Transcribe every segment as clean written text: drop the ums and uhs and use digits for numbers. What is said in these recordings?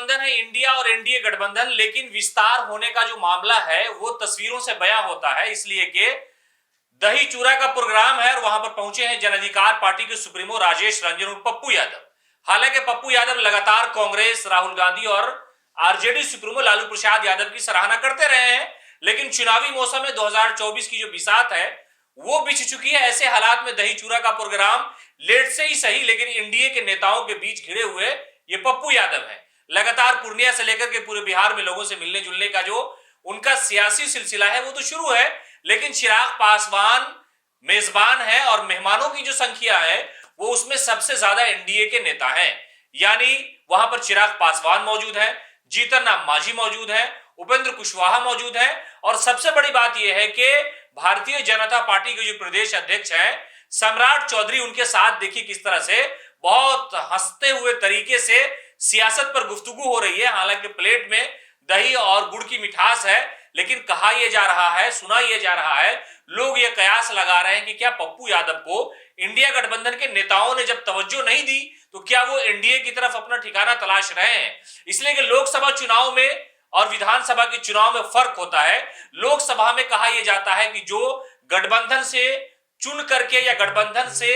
गठबंधन है इंडिया और एनडीए गठबंधन, लेकिन विस्तार होने का जो मामला है वो तस्वीरों से बयां होता है, इसलिए कि दही चूरा का प्रोग्राम है और वहां पर पहुंचे हैं जन अधिकार पार्टी के सुप्रीमो राजेश रंजन और पप्पू यादव। हालांकि पप्पू यादव लगातार कांग्रेस, राहुल गांधी और आरजेडी सुप्रीमो लालू प्रसाद यादव की सराहना करते रहे हैं, लेकिन चुनावी मौसम में 2024 की जो बिसात है वो बिछ चुकी है। ऐसे हालात में दही चूरा का प्रोग्राम लेट से ही सही, लेकिन एनडीए के नेताओं के बीच घिरे हुए ये पप्पू यादव है। लगातार पूर्णिया से लेकर के पूरे बिहार में लोगों से मिलने जुलने का जो उनका सियासी सिलसिला है वो तो शुरू है, लेकिन चिराग पासवान मेजबान है और मेहमानों की जो संख्या है वो उसमें सबसे ज्यादा एनडीए के नेता हैं। यानी वहां पर चिराग पासवान मौजूद है, जीतन राम मांझी मौजूद है, उपेंद्र कुशवाहा मौजूद है और सबसे बड़ी बात यह है कि भारतीय जनता पार्टी के जो प्रदेश अध्यक्ष हैं सम्राट चौधरी उनके साथ देखिए किस तरह से बहुत हंसते हुए तरीके से सियासत पर गुफ्तगू हो रही है। हालांकि प्लेट में दही और गुड़ की मिठास है, लेकिन कहा यह जा रहा है, सुना यह जा रहा है, लोग यह कयास लगा रहे हैं कि क्या पप्पू यादव को इंडिया गठबंधन के नेताओं ने जब तवज्जो नहीं दी तो क्या वो एनडीए की तरफ अपना ठिकाना तलाश रहे हैं। इसलिए कि लोकसभा चुनाव में और विधानसभा के चुनाव में फर्क होता है। लोकसभा में कहा यह जाता है कि जो गठबंधन से चुन करके या गठबंधन से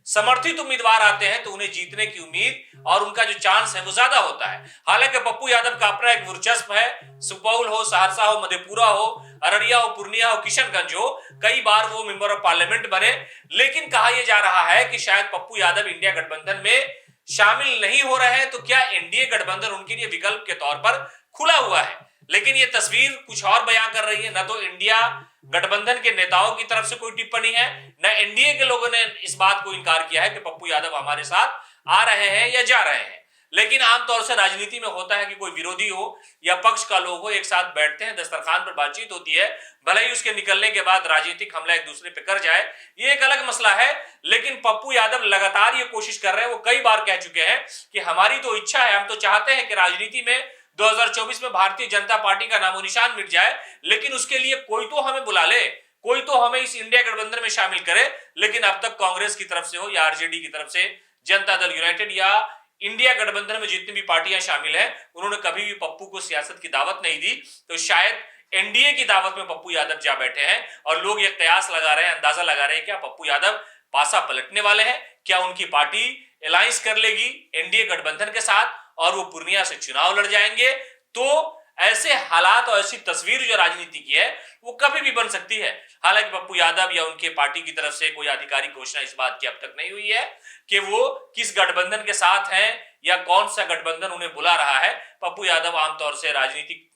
समर्थित उम्मीदवार आते हैं तो उन्हें जीतने की उम्मीद और उनका जो चांस है वो ज्यादा होता है। हालांकि पप्पू यादव का अपना एक वर्चस्व है, सुपौल हो, सहरसा हो, मधेपुरा हो, अररिया हो, पूर्णिया हो, किशनगंज हो, कई बार वो मेंबर ऑफ पार्लियामेंट बने। लेकिन कहा यह जा रहा है कि शायद पप्पू यादव इंडिया गठबंधन में शामिल नहीं हो रहे हैं तो क्या एनडीए गठबंधन उनके लिए विकल्प के तौर पर खुला हुआ है। लेकिन ये तस्वीर कुछ और बयां कर रही है। न तो इंडिया गठबंधन के नेताओं की तरफ से कोई टिप्पणी है, न एनडीए के लोगों ने इस बात को इनकार किया है कि पप्पू यादव हमारे साथ आ रहे हैं या जा रहे हैं। लेकिन आमतौर से राजनीति में होता है कि कोई विरोधी हो या पक्ष का लोग हो, एक साथ बैठते हैं, दस्तरखान पर बातचीत होती है, भले ही उसके निकलने के बाद राजनीतिक हमला एक दूसरे पे कर जाए, ये एक अलग मसला है। लेकिन पप्पू यादव लगातार ये कोशिश कर रहे हैं, वो कई बार कह चुके हैं कि हमारी तो इच्छा है, हम तो चाहते हैं कि राजनीति में 2024 में भारतीय जनता पार्टी का नामो निशान मिट जाए, लेकिन उसके लिए कोई तो हमें बुला ले, कोई तो हमें इस इंडिया गठबंधन में शामिल करे। लेकिन अब तक कांग्रेस की तरफ से हो या आरजेडी की तरफ से, जनता दल यूनाइटेड या इंडिया गठबंधन में जितनी भी पार्टियां शामिल हैं, उन्होंने कभी भी पप्पू को सियासत की दावत नहीं दी। तो शायद एनडीए की दावत में पप्पू यादव जा बैठे हैं और लोग ये कयास लगा रहे हैं, अंदाजा लगा रहे हैं क्या पप्पू यादव पासा पलटने वाले हैं, क्या उनकी पार्टी अलायंस कर लेगी एनडीए गठबंधन के साथ और वो पूर्णिया से चुनाव लड़ जाएंगे। तो ऐसे हालात और ऐसी तस्वीर जो राजनीति की है वो कभी भी बन सकती है। हालांकि पप्पू यादव या उनके पार्टी की तरफ से कोई आधिकारिक घोषणा इस बात की अब तक नहीं हुई है कि वो किस गठबंधन के साथ हैं या कौन सा गठबंधन उन्हें बुला रहा है। पप्पू यादव आमतौर से राजनीतिक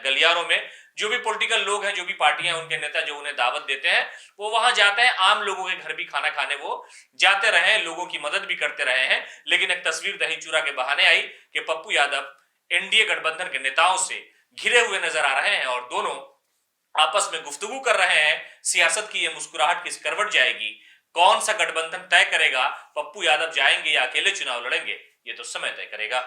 गलियारों में जो भी पॉलिटिकल लोग हैं, जो भी पार्टियां, उनके नेता जो उन्हें दावत देते हैं वो वहां जाते हैं, आम लोगों के घर भी खाना खाने वो जाते रहे, लोगों की मदद भी करते रहे हैं। लेकिन एक तस्वीर दही चूरा के बहाने आई कि पप्पू यादव एनडीए गठबंधन के नेताओं से घिरे हुए नजर आ रहे हैं और दोनों आपस में गुफ्तगू कर रहे हैं। सियासत की ये मुस्कुराहट किस करवट जाएगी, कौन सा गठबंधन तय करेगा, पप्पू यादव जाएंगे या अकेले चुनाव लड़ेंगे, ये तो समय तय करेगा।